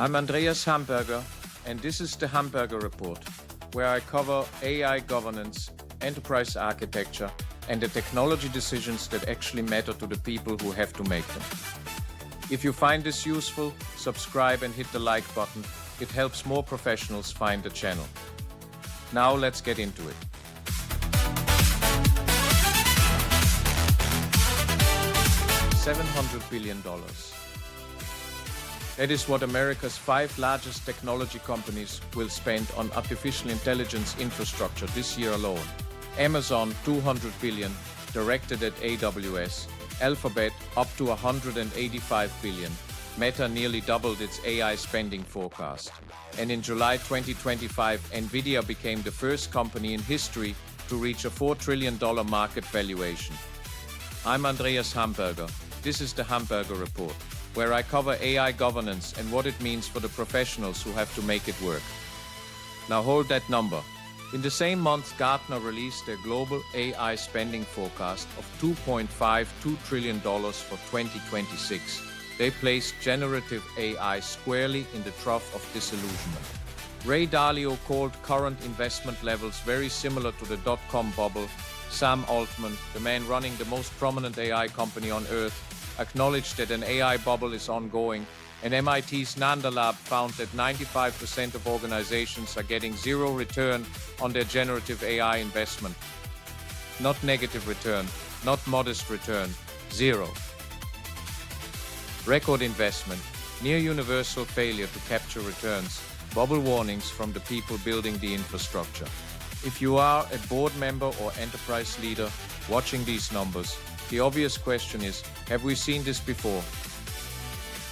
I'm Andreas Hamberger, and this is the Hamberger Report, where I cover AI governance, enterprise architecture, and the technology decisions that actually matter to the people who have to make them. If you find this useful, subscribe and hit the like button. It helps more professionals find the channel. Now let's get into it. $700 billion. That is what America's 5 largest technology companies will spend on artificial intelligence infrastructure this year alone. Amazon, $200 billion, directed at AWS. Alphabet, up to $185 billion. Meta nearly doubled its AI spending forecast. And in July 2025, Nvidia became the first company in history to reach a $4 trillion market valuation. I'm Andreas Hamberger. This is the Hamberger Report, where I cover AI governance and what it means for the professionals who have to make it work. Now hold that number. In the same month, Gartner released their global AI spending forecast of $2.52 trillion for 2026. They placed generative AI squarely in the Trough of Disillusionment. Ray Dalio called current investment levels very similar to the dot-com bubble. Sam Altman, the man running the most prominent AI company on Earth, acknowledged that an AI bubble is ongoing, and MIT's Nanda Lab found that 95% of organizations are getting zero return on their generative AI investment. Not negative return, not modest return, zero. Record investment, near universal failure to capture returns, bubble warnings from the people building the infrastructure. If you are a board member or enterprise leader watching these numbers, the obvious question is, have we seen this before?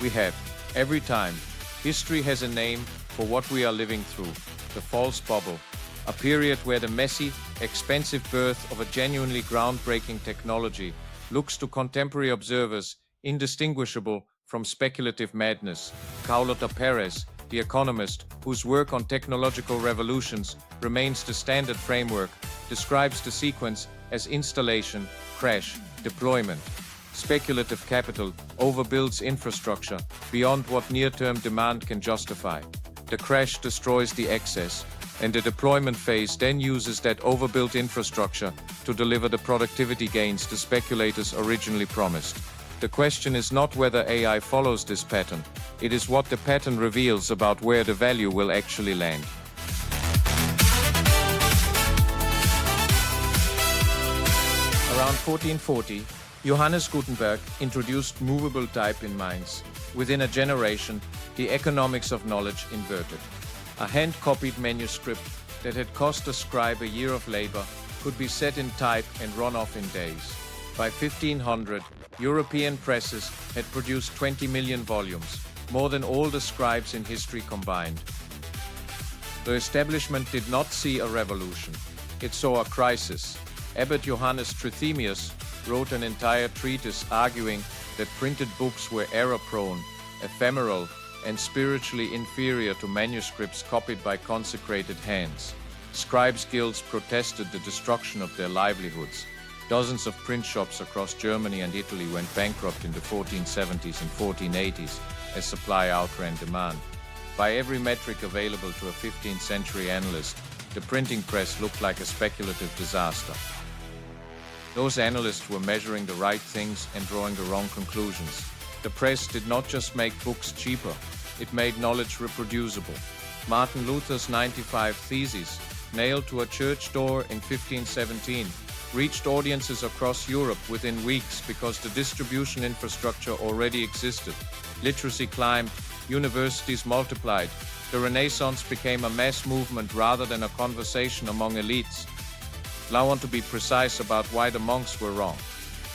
We have. Every time. History has a name for what we are living through, the false bubble, a period where the messy, expensive birth of a genuinely groundbreaking technology looks to contemporary observers indistinguishable from speculative madness. Carlota Perez, the economist, whose work on technological revolutions remains the standard framework, describes the sequence as installation, crash, deployment. Speculative capital overbuilds infrastructure beyond what near-term demand can justify. The crash destroys the excess, and the deployment phase then uses that overbuilt infrastructure to deliver the productivity gains the speculators originally promised. The question is not whether AI follows this pattern, it is what the pattern reveals about where the value will actually land. Around 1440, Johannes Gutenberg introduced movable type in Mainz. Within a generation, the economics of knowledge inverted. A hand-copied manuscript that had cost a scribe a year of labor could be set in type and run off in days. By 1500, European presses had produced 20 million volumes, more than all the scribes in history combined. The establishment did not see a revolution. It saw a crisis. Abbot Johannes Trithemius wrote an entire treatise arguing that printed books were error-prone, ephemeral, and spiritually inferior to manuscripts copied by consecrated hands. Scribes' guilds protested the destruction of their livelihoods. Dozens of print shops across Germany and Italy went bankrupt in the 1470s and 1480s as supply outran demand. By every metric available to a 15th century analyst, the printing press looked like a speculative disaster. Those analysts were measuring the right things and drawing the wrong conclusions. The press did not just make books cheaper, it made knowledge reproducible. Martin Luther's 95 Theses, nailed to a church door in 1517, reached audiences across Europe within weeks because the distribution infrastructure already existed. Literacy climbed, universities multiplied. The Renaissance became a mass movement rather than a conversation among elites. Now I want to be precise about why the monks were wrong.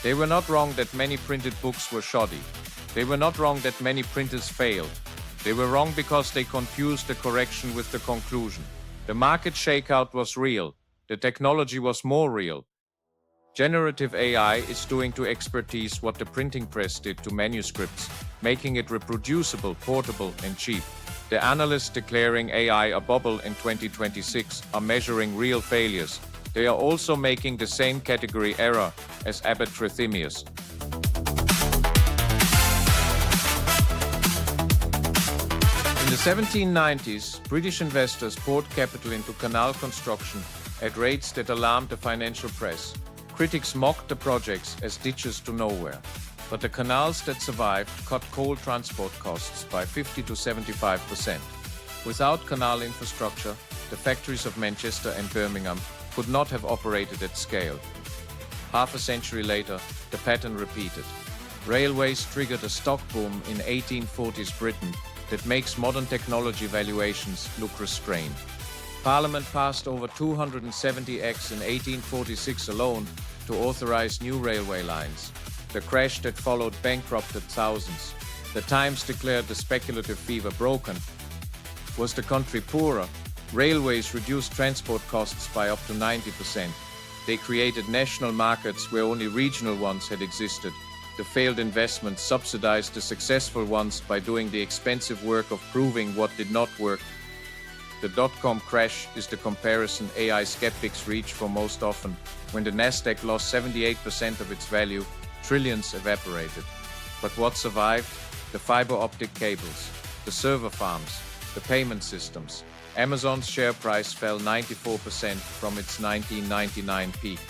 They were not wrong that many printed books were shoddy. They were not wrong that many printers failed. They were wrong because they confused the correction with the conclusion. The market shakeout was real. The technology was more real. Generative AI is doing to expertise what the printing press did to manuscripts, making it reproducible, portable, and cheap. The analysts declaring AI a bubble in 2026 are measuring real failures. They are also making the same category error as Abbot Trithemius. In In the 1790s, British investors poured capital into canal construction at rates that alarmed the financial press. Critics mocked the projects as ditches to nowhere. But the canals that survived cut coal transport costs by 50 to 75%. Without canal infrastructure, the factories of Manchester and Birmingham could not have operated at scale. Half a century later, the pattern repeated. Railways triggered a stock boom in 1840s Britain that makes modern technology valuations look restrained. Parliament passed over 270 acts in 1846 alone to authorize new railway lines. The crash that followed bankrupted thousands. The Times declared the speculative fever broken. Was the country poorer? Railways reduced transport costs by up to 90%. They created national markets where only regional ones had existed. The failed investments subsidized the successful ones by doing the expensive work of proving what did not work. The dot-com crash is the comparison AI skeptics reach for most often. When the Nasdaq lost 78% of its value, trillions evaporated. But what survived? The fiber optic cables, the server farms, the payment systems. Amazon's share price fell 94% from its 1999 peak.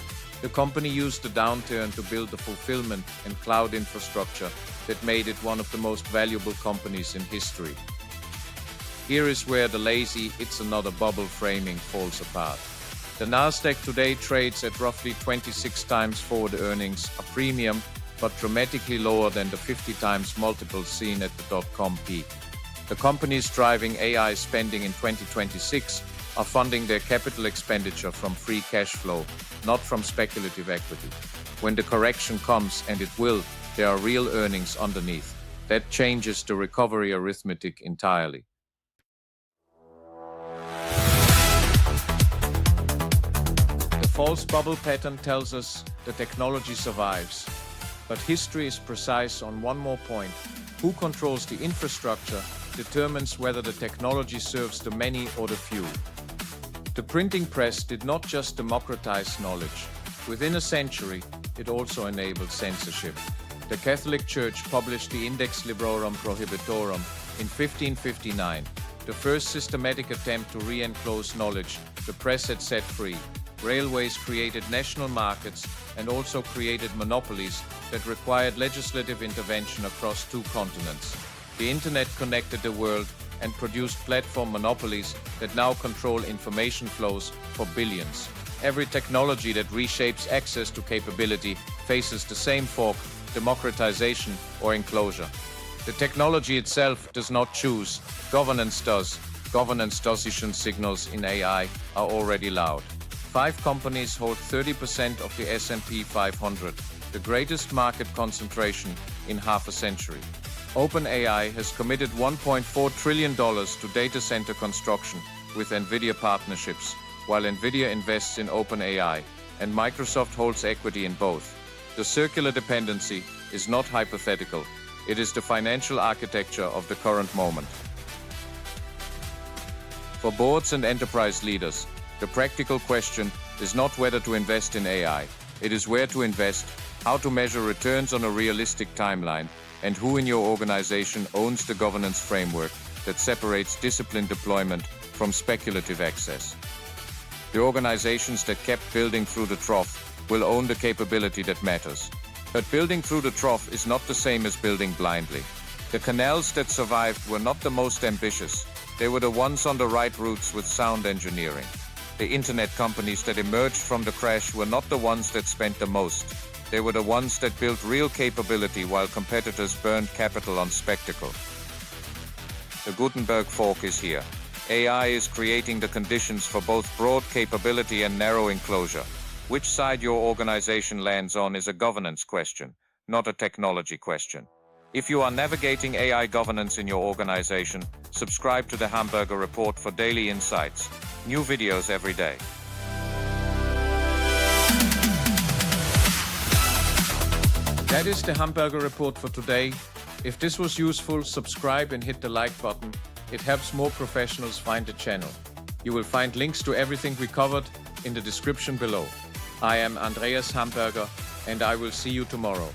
The company used the downturn to build the fulfillment and cloud infrastructure that made it one of the most valuable companies in history. Here is where the lazy "it's another bubble" framing falls apart. The Nasdaq today trades at roughly 26 times forward earnings, a premium, but dramatically lower than the 50 times multiple seen at the dot-com peak. The companies driving AI spending in 2026 are funding their capital expenditure from free cash flow, not from speculative equity. When the correction comes, and it will, there are real earnings underneath. That changes the recovery arithmetic entirely. The false bubble pattern tells us the technology survives. But history is precise on one more point. Who controls the infrastructure determines whether the technology serves the many or the few. The printing press did not just democratize knowledge. Within a century, it also enabled censorship. The Catholic Church published the Index Librorum Prohibitorum in 1559, the first systematic attempt to re-enclose knowledge the press had set free. Railways created national markets and also created monopolies that required legislative intervention across two continents. The internet connected the world and produced platform monopolies that now control information flows for billions. Every technology that reshapes access to capability faces the same fork: democratization or enclosure. The technology itself does not choose, governance does. Governance decision signals in AI are already loud. 5 companies hold 30% of the S&P 500, the greatest market concentration in half a century. OpenAI has committed $1.4 trillion to data center construction with NVIDIA partnerships, while NVIDIA invests in OpenAI, and Microsoft holds equity in both. The circular dependency is not hypothetical. It is the financial architecture of the current moment. For boards and enterprise leaders, the practical question is not whether to invest in AI. It is where to invest, how to measure returns on a realistic timeline, and who in your organization owns the governance framework that separates disciplined deployment from speculative access. The organizations that kept building through the trough will own the capability that matters. But building through the trough is not the same as building blindly. The canals that survived were not the most ambitious. They were the ones on the right routes with sound engineering. The internet companies that emerged from the crash were not the ones that spent the most. They were the ones that built real capability while competitors burned capital on spectacle. The Gutenberg fork is here. AI is creating the conditions for both broad capability and narrow enclosure. Which side your organization lands on is a governance question, not a technology question. If you are navigating AI governance in your organization, subscribe to the Hamberger Report for daily insights. New videos every day. That is the Hamberger Report for today. If this was useful, subscribe and hit the like button. It helps more professionals find the channel. You will find links to everything we covered in the description below. I am Andreas Hamberger, and I will see you tomorrow.